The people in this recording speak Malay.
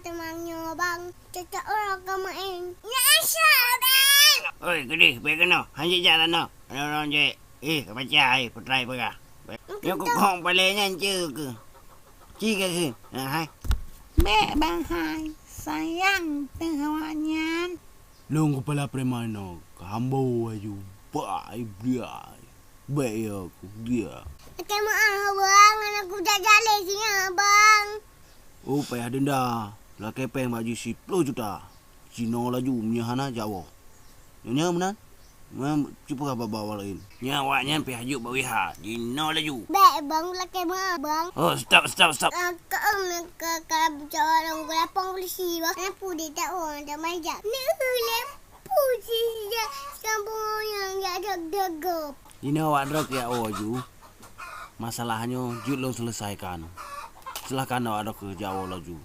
temannya bang. Cakap orang kau main. Ya Aisyah bang. Oi, gede, baik kena. Hanjik jalan no. Orang je. Baca putrai perah. Yo kong palenya je ke. Ci ke. Hai. Mek bang hai. Sayang tengahnya. Long kepala preman no. Kambo aju. Bai dia. Baik aku dia. Okey maaf bang. Aku dah jalan sini bang. Oh, payah denda. Lah kepeng baju 10 juta. Cina laju menyahana Jawa. Nyonya menan? Memang cuba bawa lain. Nyawaknya pi hajuk bawiha. Dino laju. Baik bang. Laki maaf bang. Oh, stop. Kau kalau bicara orang lapang polisi bang. Lampu dia tak orang dah majak. Ni lampu dia. Sambung yang tak degap. Ini awak drog ya aju. Masalahnya jut lo selesaikan. Silahkan awak ke Jawa laju.